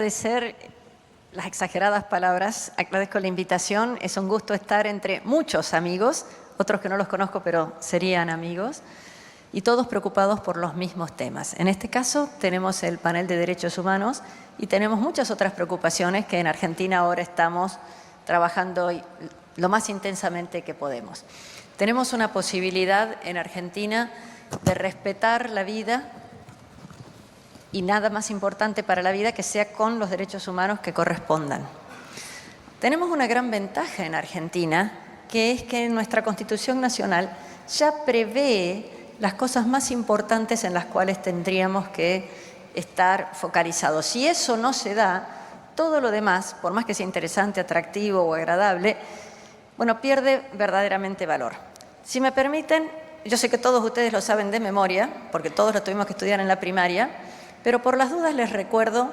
Agradecer las exageradas palabras, agradezco la invitación, es un gusto estar entre muchos amigos, otros que no los conozco pero serían amigos, y todos preocupados por los mismos temas. En este caso tenemos el panel de derechos humanos y tenemos muchas otras preocupaciones que en Argentina ahora estamos trabajando lo más intensamente que podemos. Tenemos una posibilidad en Argentina de respetar la vida y nada más importante para la vida que sea con los derechos humanos que correspondan. Tenemos una gran ventaja en Argentina, que es que nuestra Constitución Nacional ya prevé las cosas más importantes en las cuales tendríamos que estar focalizados. Si eso no se da, todo lo demás, por más que sea interesante, atractivo o agradable, bueno, pierde verdaderamente valor. Si me permiten, yo sé que todos ustedes lo saben de memoria, porque todos lo tuvimos que estudiar en la primaria, pero por las dudas les recuerdo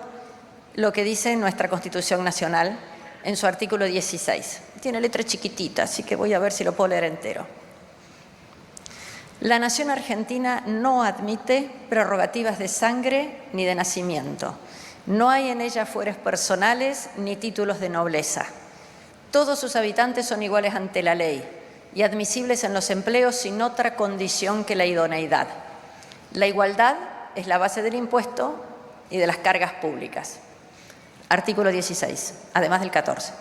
lo que dice nuestra Constitución Nacional en su artículo 16. Tiene letra chiquitita, así que voy a ver si lo puedo leer entero. La nación argentina no admite prerrogativas de sangre ni de nacimiento. No hay en ella fueros personales ni títulos de nobleza. Todos sus habitantes son iguales ante la ley y admisibles en los empleos sin otra condición que la idoneidad. La igualdad es la base del impuesto y de las cargas públicas. Artículo 16, además del 14.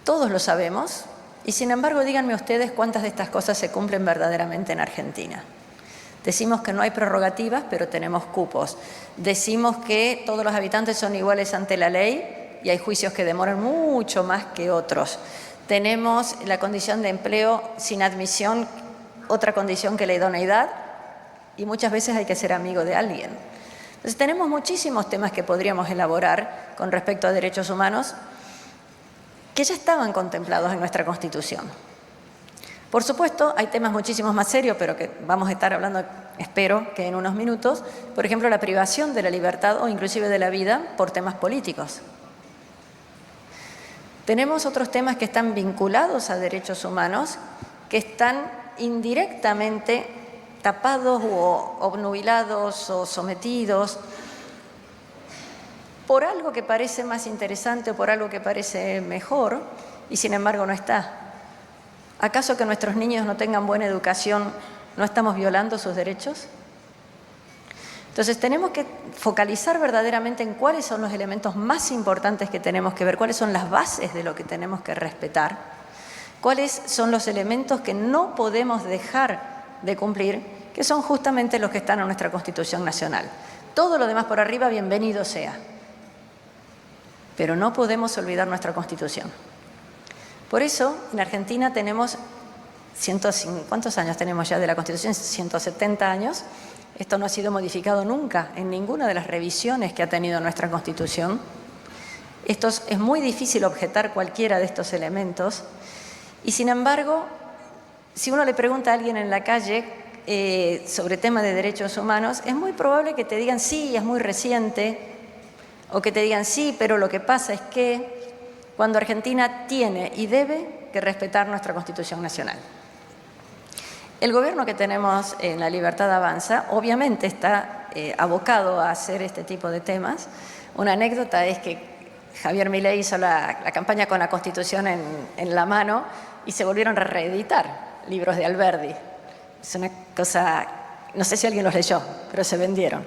Todos lo sabemos y, sin embargo, díganme ustedes cuántas de estas cosas se cumplen verdaderamente en Argentina. Decimos que no hay prerrogativas, pero tenemos cupos. Decimos que todos los habitantes son iguales ante la ley y hay juicios que demoran mucho más que otros. Tenemos la condición de empleo sin admisión, otra condición que la idoneidad, y muchas veces hay que ser amigo de alguien. Entonces tenemos muchísimos temas que podríamos elaborar con respecto a derechos humanos que ya estaban contemplados en nuestra Constitución. Por supuesto, hay temas muchísimos más serios, pero que vamos a estar hablando, espero, que en unos minutos. Por ejemplo, la privación de la libertad o inclusive de la vida por temas políticos. Tenemos otros temas que están vinculados a derechos humanos, que están indirectamente tapados o obnubilados o sometidos por algo que parece más interesante o por algo que parece mejor y sin embargo no está. ¿Acaso que nuestros niños no tengan buena educación no estamos violando sus derechos? Entonces tenemos que focalizar verdaderamente en cuáles son los elementos más importantes que tenemos que ver, cuáles son las bases de lo que tenemos que respetar, cuáles son los elementos que no podemos dejar de cumplir, que son justamente los que están en nuestra Constitución Nacional. Todo lo demás por arriba, bienvenido sea. Pero no podemos olvidar nuestra Constitución. Por eso, en Argentina tenemos, ¿cuántos años tenemos ya de la Constitución? 170 años. Esto no ha sido modificado nunca en ninguna de las revisiones que ha tenido nuestra Constitución. Es muy difícil objetar cualquiera de estos elementos. Y sin embargo, si uno le pregunta a alguien en la calle sobre tema de derechos humanos, es muy probable que te digan sí, es muy reciente, o que te digan sí, pero lo que pasa es que cuando Argentina tiene y debe que respetar nuestra Constitución Nacional. El gobierno que tenemos en La Libertad Avanza obviamente está abocado a hacer este tipo de temas. Una anécdota es que Javier Milei hizo la campaña con la Constitución en la mano y se volvieron a reeditar libros de Alberdi. Es una cosa, no sé si alguien los leyó, pero se vendieron.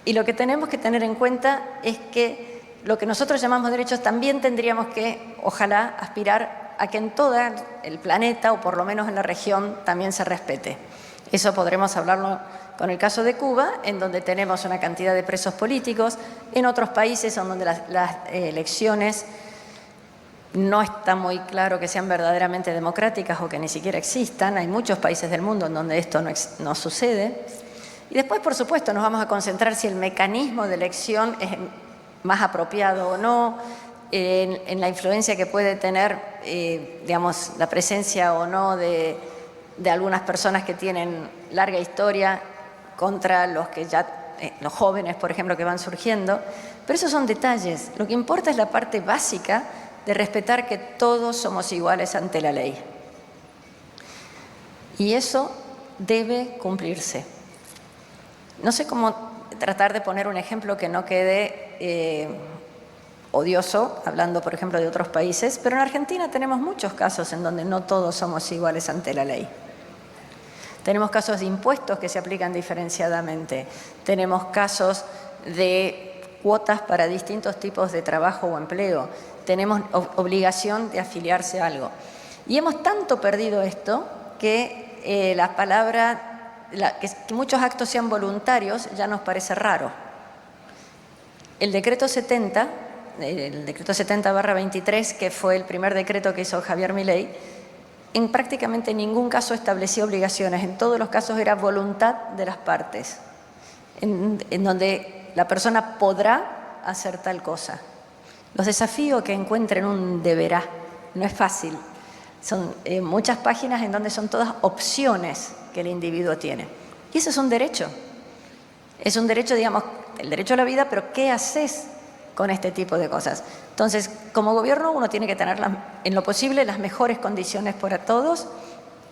Y lo que tenemos que tener en cuenta es que lo que nosotros llamamos derechos también tendríamos que, ojalá, aspirar a que en todo el planeta, o por lo menos en la región, también se respete. Eso podremos hablarlo con el caso de Cuba, en donde tenemos una cantidad de presos políticos, en otros países en donde las elecciones no está muy claro que sean verdaderamente democráticas o que ni siquiera existan. Hay muchos países del mundo en donde esto no sucede. Y después, por supuesto, nos vamos a concentrar si el mecanismo de elección es más apropiado o no, en la influencia que puede tener, digamos, la presencia o no de algunas personas que tienen larga historia contra los que ya, los jóvenes, por ejemplo, que van surgiendo. Pero esos son detalles. Lo que importa es la parte básica de respetar que todos somos iguales ante la ley. Y eso debe cumplirse. No sé cómo tratar de poner un ejemplo que no quede odioso, hablando por ejemplo de otros países, pero en Argentina tenemos muchos casos en donde no todos somos iguales ante la ley. Tenemos casos de impuestos que se aplican diferenciadamente, tenemos casos de cuotas para distintos tipos de trabajo o empleo, tenemos obligación de afiliarse a algo. Y hemos tanto perdido esto que la palabra, que muchos actos sean voluntarios ya nos parece raro. El decreto 70, el decreto 70/23, que fue el primer decreto que hizo Javier Milei, en prácticamente ningún caso establecía obligaciones, en todos los casos era voluntad de las partes, en donde la persona podrá hacer tal cosa. Los desafíos que encuentren un deberá, no es fácil. Son muchas páginas en donde son todas opciones que el individuo tiene. Y eso es un derecho. Es un derecho, digamos, el derecho a la vida, pero ¿qué haces con este tipo de cosas? Entonces, como gobierno uno tiene que tener en lo posible las mejores condiciones para todos.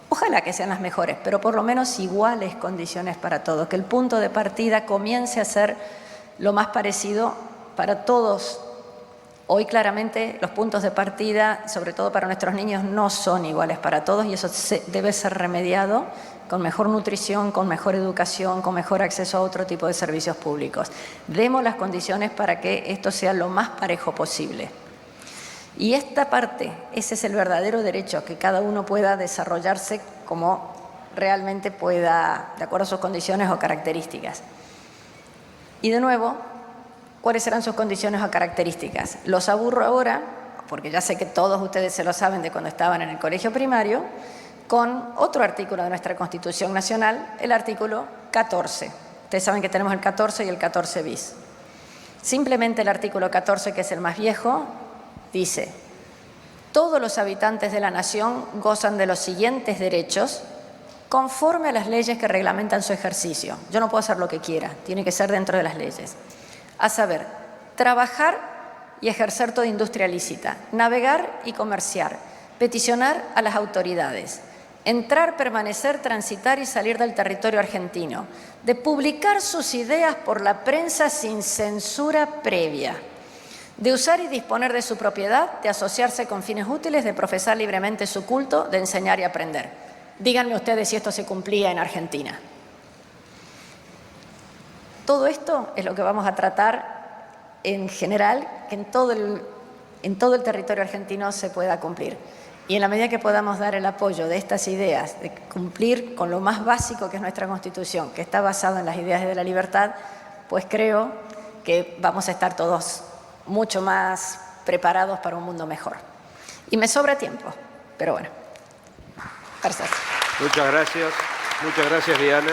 Ojalá que sean las mejores, pero por lo menos iguales condiciones para todos. Que el punto de partida comience a ser lo más parecido para todos. Hoy claramente los puntos de partida, sobre todo para nuestros niños, no son iguales para todos y eso debe ser remediado con mejor nutrición, con mejor educación, con mejor acceso a otro tipo de servicios públicos. Demos las condiciones para que esto sea lo más parejo posible. Y esta parte, ese es el verdadero derecho, que cada uno pueda desarrollarse como realmente pueda, de acuerdo a sus condiciones o características. Y de nuevo, ¿cuáles serán sus condiciones o características? Los aburro ahora, porque ya sé que todos ustedes se lo saben de cuando estaban en el colegio primario, con otro artículo de nuestra Constitución Nacional, el artículo 14. Ustedes saben que tenemos el 14 y el 14 bis. Simplemente el artículo 14, que es el más viejo, dice: todos los habitantes de la nación gozan de los siguientes derechos conforme a las leyes que reglamentan su ejercicio. Yo no puedo hacer lo que quiera, tiene que ser dentro de las leyes. A saber, trabajar y ejercer toda industria lícita, navegar y comerciar, peticionar a las autoridades, entrar, permanecer, transitar y salir del territorio argentino, de publicar sus ideas por la prensa sin censura previa, de usar y disponer de su propiedad, de asociarse con fines útiles, de profesar libremente su culto, de enseñar y aprender. Díganme ustedes si esto se cumplía en Argentina. Todo esto es lo que vamos a tratar en general, que en todo el territorio argentino se pueda cumplir. Y en la medida que podamos dar el apoyo de estas ideas, de cumplir con lo más básico que es nuestra Constitución, que está basado en las ideas de la libertad, pues creo que vamos a estar todos mucho más preparados para un mundo mejor. Y me sobra tiempo, pero bueno. Gracias. Muchas gracias, Diana.